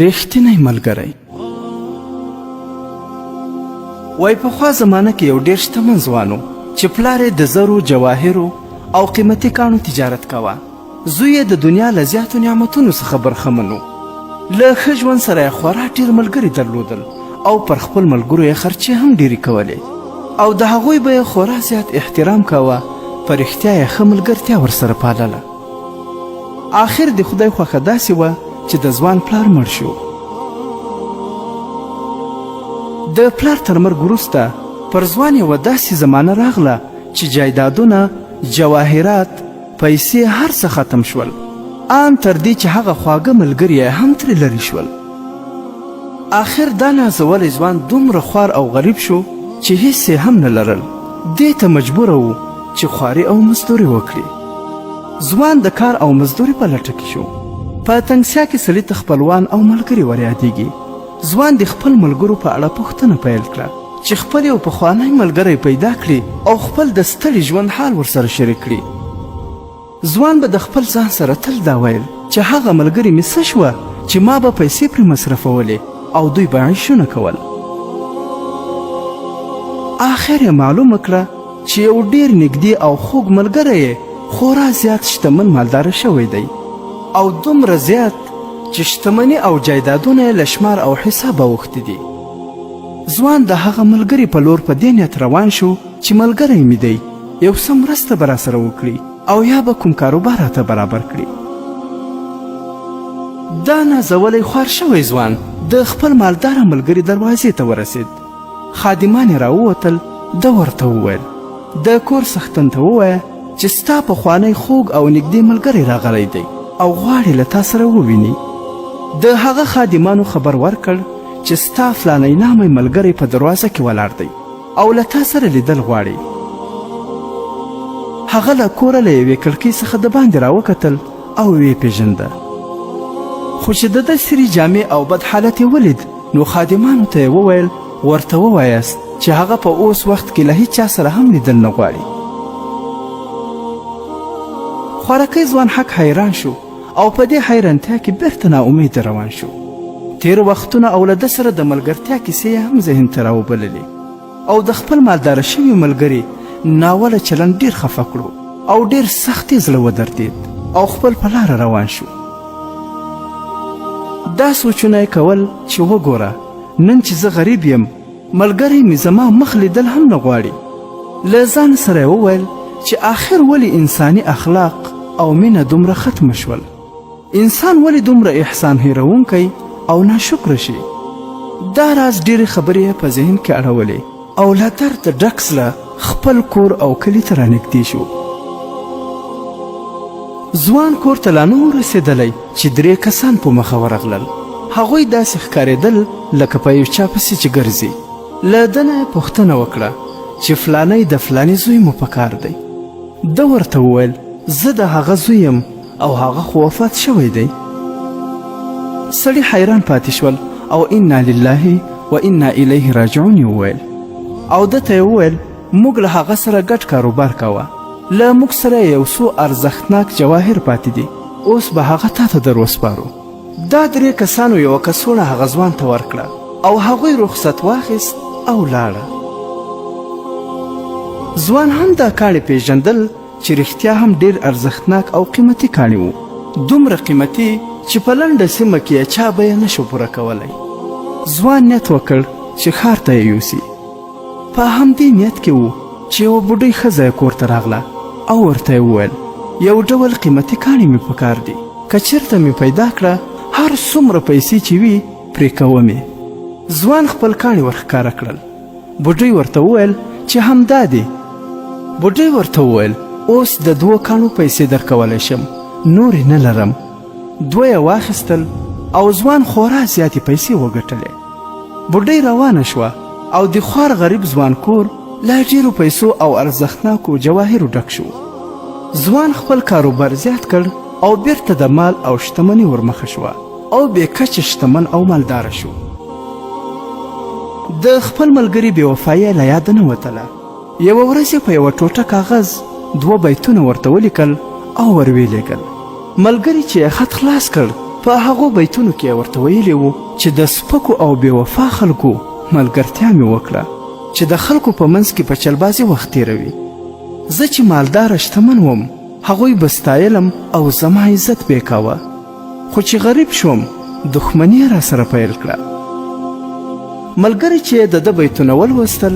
ریښتینی ملګری. وای پخوا زمانه کې یو ډېر شتمن ځوان و چې پلار یې د زرو، جواهرو او قیمتي کاڼو تجارت کوه. زوی یې د دنیا له زیاتو نعمتونو څخه برخمن و. له ښه ژوند سره یې خورا ډېر ملګري درلودل او پر خپل ملګرو یې خرچې هم ډېرې کولې او د هغوی به یې خورا زیات احترام کوه. په رښتیا یې ښه ملګرتیا ورسره پالله. آخر د خدای خوښه داسې وه چې د ځوان پلار مړ شو. د پلار تر مرګ وروسته پر ځوان یوه داسې زمانه راغله چې جایدادونه، جواهرات، پیسې هر څه ختم شول، ان تر دې چې هغه خواږه ملګري یې هم ترې لرې شول. آخر دا نازولی ځوان دومره خوار او غریب شو چې هیڅ یې هم نه لرل. دې ته مجبوره و چې خواري او مزدوري وکړي. ځوان د کار او مزدوري په لټه کې شو. په تنګسیا کې سړي ته خپلوان او ملګري وریادېږي. ځوان د خپل ملګرو په اړه پوښتنه پیل کړه چې خپل یو پخوانی ملګری پیدا کړي او خپل د ستړي ژوند حال ورسره شریک کړي. ځوان به د خپل ځان سره تل دا ویل چې هغه ملګري مې څه شوه چې ما به پیسې پرې مصرفولې او دوی به عیشونه کول. آخر یې معلومه کړه چې یو ډېر نږدې او خوږ ملګری یې خورا زیات شتمن مالداره شوی دی او دومره زیات چې شتمني او جایدادونه یې له شمار او حسابه اوښتي دي. ځوان د هغه ملګري په لور په دې نیت روان شو چې ملګری مې دی، یو څه مرسته به راسره وکړي او یا به کوم کاروبار راته برابر کړي. دا نازولی خوار شوی ځوان د خپل مالداره ملګري دروازې ته ورسید. خادمان یې راووتل. ده ورته وویل د کور څښتن ته ووایه چې ستا پخوانی خوږ او نږدې ملګری راغلی دی او غواړي له تا سره وویني. د هغه خادمانو خبر ورکړ چې ستا فلانی نامی ملګری په دروازه کې ولاړ دی او له تا سره لیدل غواړي. هغه له کوره له یوې کړکۍ څخه د باندې راوکتل او ویې پیژنده. خو چې د ده سرې جامې او بد حالت یې ولید نو خادمانو ته یې وویل ورته ووایاست چې هغه په اوس وخت کې له هیچ چا سره هم لیدل نه غواړي. خوارکی ځوان حق حیران شو او په دې حیرانتیا کې بیرته ناامیده روان شو. تیر وختونه او له ده سره د ملګرتیا کیسې یې هم ذهن ته راوبللې او د خپل مالداره شوي ملګري ناوله چلند ډېر خفه کړو او ډېر سخت یې زړه ودردېد او خپل په لاره روان شو. دا سوچونه یې کول چې وګوره نن چې زه غریب یم ملګری مې زما مخ لیدل هم نه غواړي. له ځان سره یې وویل چې آخر ولې انساني اخلاق او مینه دومره ختمه شول؟ انسان ولې دومره احسان هیرونکی او ناشکره شي؟ دا راز ډېرې خبرې یې په ذهن کې اړولې او له درده ډک زړه خپل کور او کلي ته رانږدې شو. ځوان کور ته لا نه و رسېدلی چې 3 کسان په مخه ورغلل. هغوی داسې ښکارېدل لکه په یو چا پسې چې ګرځي. له ده نه یې پوښتنه وکړه چې فلانی د فلاني زوی مو په کار دی. ده ورته وویل زه د هغه زوی یم او هغه خو وفات شوی دی. سړي حیران پاتې شول او انا لله و انا الیه راجعون یې وویل او ده ته یې وویل موږ له هغه سره ګډ کاروبار کوه. له موږ سره یو څو ارزښتناک جواهر پاتې دي، اوس به هغه تا ته در وسپارو. دا 3 کسانو یوه کڅوړه هغه ځوان ته ورکړه او هغوی رخصت واخیست او لاړه. ځوان هم دا کاڼي پیژندل چې رښتیا هم ډېر ارزښتناک او قیمتي کاڼي وو، دومره قیمتي چې په لنډه سیمه کې یې چا به یې نشو پوره کولی. ځوان نیت وکړ چې ښار ته یې یوسي. په همدې نیت کې و چې یوه بوډۍ ښځه یې کور ته راغله او ورته یې وویل یو ډول قیمتي کاڼي مې په کار دي، که چېرته مې پیدا کړه هر څومره پیسې چې وي پرې کومې. ځوان خپل کاڼي ورښکاره کړل. بوډۍ ورته وویل چې همدا دی. بوډۍ ورته وویل اوس د 2 کاڼو پیسې درکولی شم، نورې نه لرم. 2 یې واخیستل او ځوان خورا زیاتې پیسې وګټلې. بوډۍ روانه شوه او د خوار غریب ځوان کور له ډېرو پیسو او ارزښتناکو جواهرو ډک شو. ځوان خپل کاروبار زیات کړ او بیرته د مال او شتمني ورمخه شوه او بې کچې شتمن او مالداره شو. د خپل ملګري بې وفایي له یاده نه وتله. یوه ورځ یې په یوه ټوټه کاغذ 2 بیتونه ورته ولیکل او ور ویې لیږل. ملګري چې یې خط خلاص کړ په هغو بیتونو کې یې ورته ویلي وو چې د سپکو او بې وفا خلکو ملګرتیا مې وکړه چې د خلکو په منځ کې په چلبازي وخت تېروي. زه چې مالداره شتمن وم هغوی به ستایلم او زما عزت به یې کاوه، خو چې غریب شوم دښمني یې راسره پیل کړه. ملګري چې د ده بیتونه ولوستل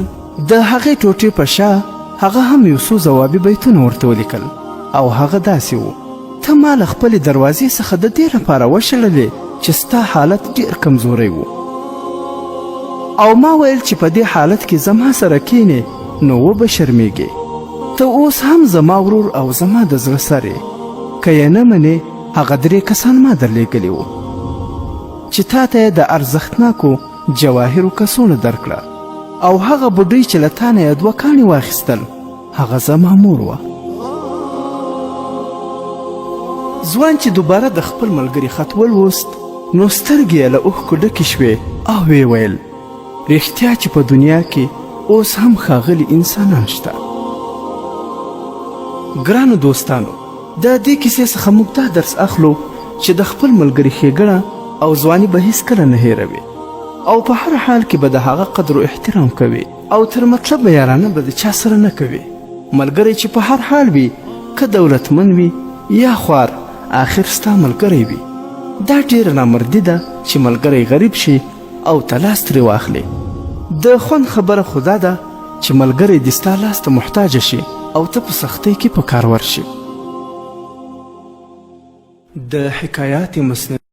د هغې ټوټې په شا هغه هم یو څو ځوابي بیتونه ورته ولیکل او هغه داسې و: ته ما له خپلې دروازې څخه د دې لپاره وشړلې چې ستا حالت ډېر کمزوری و او ما ویل چې په دې حالت کې زما سره کینې نو وبه شرمېږې. ته اوس هم زما ورور او زما د زړه سر یې، که یې نه منې هغه 3 کسان ما درلیږلي وو چې تا ته یې د ارزښتناکو جواهرو کڅوړه درکړه او هغه بوډۍ چې له تا نه یې 2 کاڼي واخیستل هغه زما مور وه. ځوان چې دوباره د خپل ملګري خط ولوست نو سترګې یې له اوښکو ډکې شوې او ویې ویل: رښتیا چې په دنیا کې اوس هم ښاغلي انسانان شته. ګرانو دوستانو، د دې کیسې څخه موږ دا درس اخلو چې د خپل ملګري ښېګڼه او ځواني به هیڅکله نه هېروي او په هر حال کې به د هغه قدر و احترام کوي او تر مطلبه یارانه به د چا سره نه کوي. ملګری چې په هر حال وي، که دولتمند وي یا خوار، آخر ستا ملګری وي. دا ډېره نامردي ده چې ملګری غریب شي او ته لاس ترې واخلې. د خوند خبره خو دا ده چې ملګری دې ستا لاس ته محتاجه شي او ته په سختۍ کې په کار ورشي. د حکایات مصنوعي